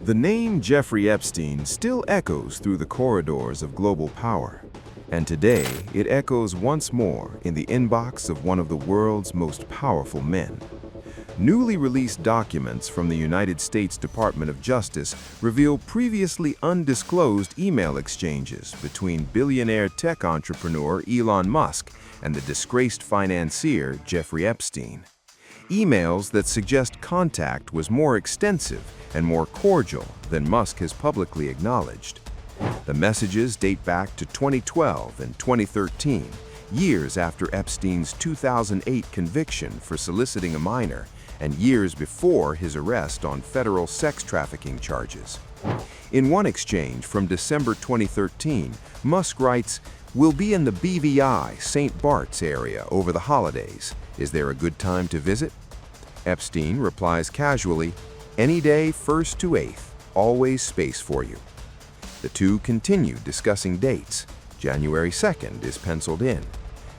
The name Jeffrey Epstein still echoes through the corridors of global power, and today it echoes once more in the inbox of one of the world's most powerful men. Newly released documents from the United States Department of Justice reveal previously undisclosed email exchanges between billionaire tech entrepreneur Elon Musk and the disgraced financier Jeffrey Epstein. Emails that suggest contact was more extensive and more cordial than Musk has publicly acknowledged. The messages date back to 2012 and 2013, years after Epstein's 2008 conviction for soliciting a minor and years before his arrest on federal sex trafficking charges. In one exchange from December 2013, Musk writes, "We'll be in the BVI, St. Bart's area over the holidays. Is there a good time to visit?" Epstein replies casually, "Any day 1st to 8th, always space for you." The two continue discussing dates. January 2nd is penciled in.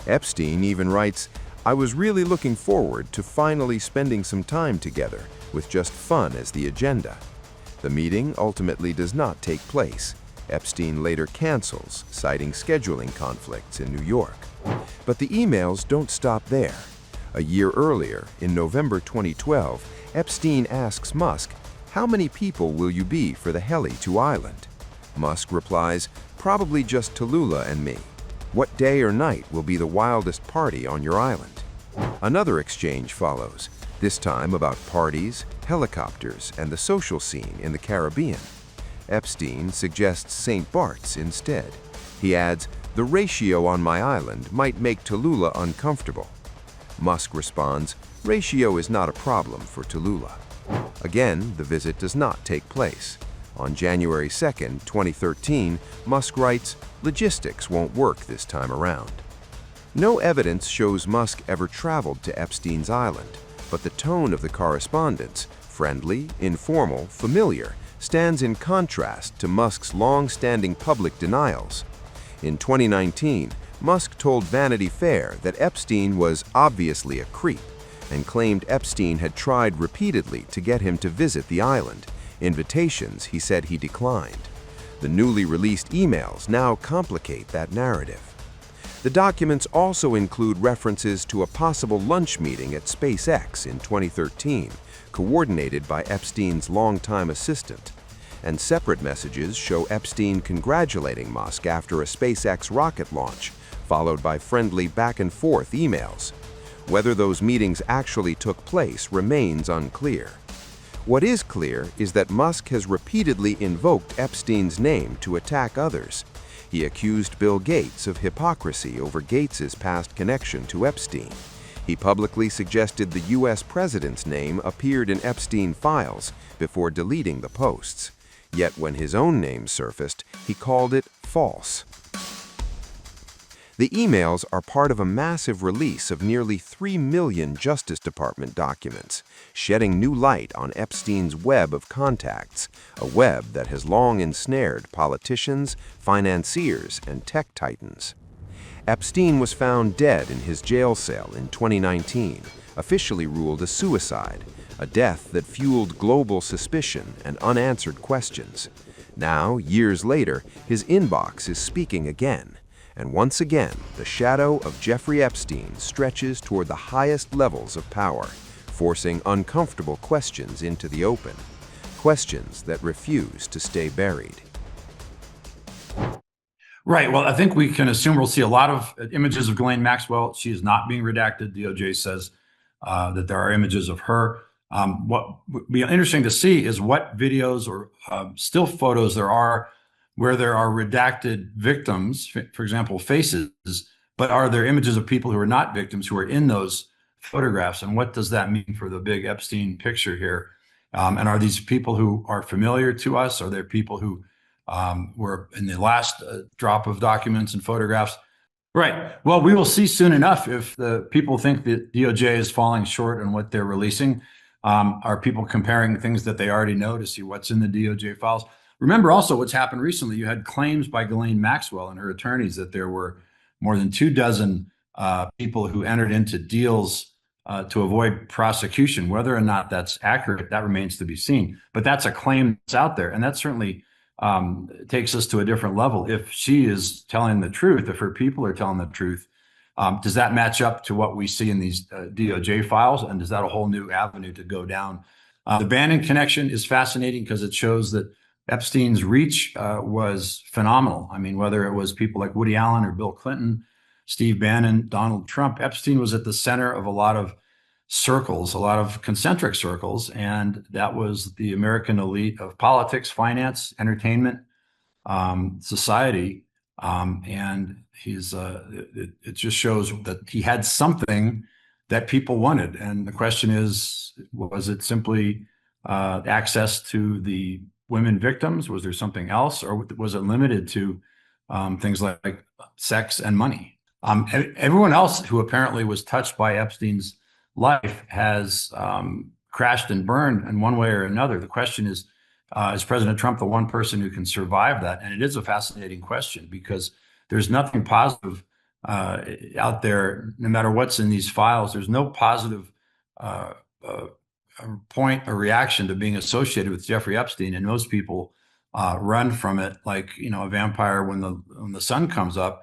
Epstein even writes, "I was really looking forward to finally spending some time together, with just fun as the agenda." The meeting ultimately does not take place. Epstein later cancels, citing scheduling conflicts in New York. But the emails don't stop there. A year earlier, in November 2012, Epstein asks Musk, "How many people will you be for the heli to Island?" Musk replies, "Probably just Tallulah and me. What day or night will be the wildest party on your island?" Another exchange follows, this time about parties, helicopters, and the social scene in the Caribbean. Epstein suggests St. Bart's instead. He adds, "The ratio on my island might make Tallulah uncomfortable." Musk responds, "Ratio is not a problem for Tallulah." Again, the visit does not take place. On January 2nd, 2013, Musk writes, "Logistics won't work this time around." No evidence shows Musk ever traveled to Epstein's island, but the tone of the correspondence, friendly, informal, familiar, stands in contrast to Musk's long-standing public denials. In 2019, Musk told Vanity Fair that Epstein was obviously a creep and claimed Epstein had tried repeatedly to get him to visit the island. Invitations he said he declined. The newly released emails now complicate that narrative. The documents also include references to a possible lunch meeting at SpaceX in 2013, coordinated by Epstein's longtime assistant. And separate messages show Epstein congratulating Musk after a SpaceX rocket launch, followed by friendly back-and-forth emails. Whether those meetings actually took place remains unclear. What is clear is that Musk has repeatedly invoked Epstein's name to attack others. He accused Bill Gates of hypocrisy over Gates's past connection to Epstein. He publicly suggested the U.S. president's name appeared in Epstein files before deleting the posts. Yet when his own name surfaced, he called it false. The emails are part of a massive release of nearly 3 million Justice Department documents, shedding new light on Epstein's web of contacts, a web that has long ensnared politicians, financiers, and tech titans. Epstein was found dead in his jail cell in 2019, officially ruled a suicide, a death that fueled global suspicion and unanswered questions. Now, years later, his inbox is speaking again. And once again, the shadow of Jeffrey Epstein stretches toward the highest levels of power, forcing uncomfortable questions into the open, questions that refuse to stay buried. Right. Well, I think we can assume we'll see a lot of images of Ghislaine Maxwell. She is not being redacted. DOJ says that there are images of her. What would be interesting to see is what videos or still photos there are where there are redacted victims, for example, faces, but are there images of people who are not victims who are in those photographs? And what does that mean for the big Epstein picture here? And are these people who are familiar to us? Are there people who were in the last drop of documents and photographs? Right. Well, we will see soon enough if the people think that DOJ is falling short on what they're releasing. Are people comparing things that they already know to see what's in the DOJ files? Remember also what's happened recently. You had claims by Ghislaine Maxwell and her attorneys that there were more than 24 people who entered into deals to avoid prosecution. Whether or not that's accurate, that remains to be seen. But that's a claim that's out there, and that certainly takes us to a different level. If she is telling the truth, if her people are telling the truth, does that match up to what we see in these DOJ files? And is that a whole new avenue to go down? The Bannon connection is fascinating because it shows that Epstein's reach was phenomenal. I mean, whether it was people like Woody Allen or Bill Clinton, Steve Bannon, Donald Trump, Epstein was at the center of a lot of circles, a lot of concentric circles. And that was the American elite of politics, finance, entertainment, society. And it just shows that he had something that people wanted. And the question is, was it simply access to the women victims? Was there something else, or was it limited to things like sex and money? Everyone else who apparently was touched by Epstein's life has crashed and burned in one way or another. The question is President Trump the one person who can survive that? And it is a fascinating question because there's nothing positive out there, no matter what's in these files. There's no positive point or reaction to being associated with Jeffrey Epstein, and most people run from it like a vampire when the sun comes up.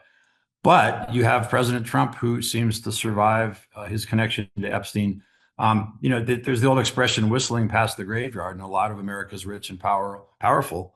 But you have President Trump, who seems to survive his connection to Epstein. There's the old expression, whistling past the graveyard, and a lot of America's rich and powerful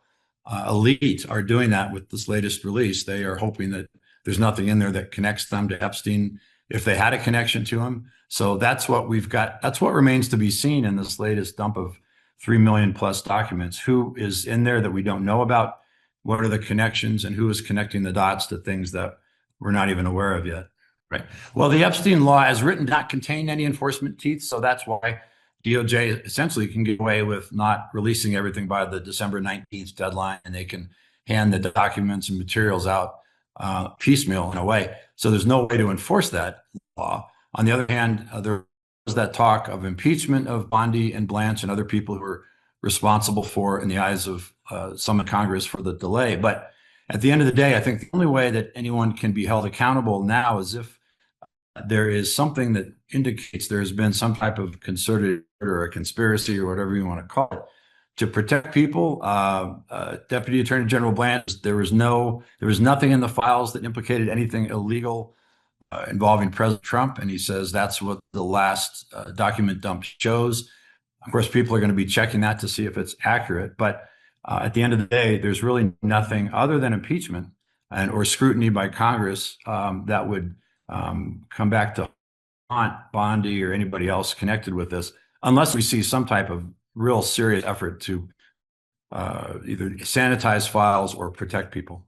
elite are doing that with this latest release. They are hoping that there's nothing in there that connects them to Epstein if they had a connection to him. So that's what we've got. That's what remains to be seen in this latest dump of 3 million plus documents. Who is in there that we don't know about? What are the connections, and who is connecting the dots to things that we're not even aware of yet? Right. Well, the Epstein law as written did not contain any enforcement teeth. So that's why DOJ essentially can get away with not releasing everything by the December 19th deadline, and they can hand the documents and materials out piecemeal in a way. So there's no way to enforce that law. On the other hand, there was that talk of impeachment of Bondi and Blanche and other people who were responsible for, in the eyes of some in Congress, for the delay. But at the end of the day, I think the only way that anyone can be held accountable now is if there is something that indicates there has been some type of concerted or a conspiracy or whatever you want to call it to protect people. Deputy Attorney General Blanche, there was nothing in the files that implicated anything illegal involving President Trump, and he says that's what the last document dump shows. Of course, people are going to be checking that to see if it's accurate, but at the end of the day, there's really nothing other than impeachment or scrutiny by Congress that would come back to haunt Bondi or anybody else connected with this, unless we see some type of real serious effort to either sanitize files or protect people.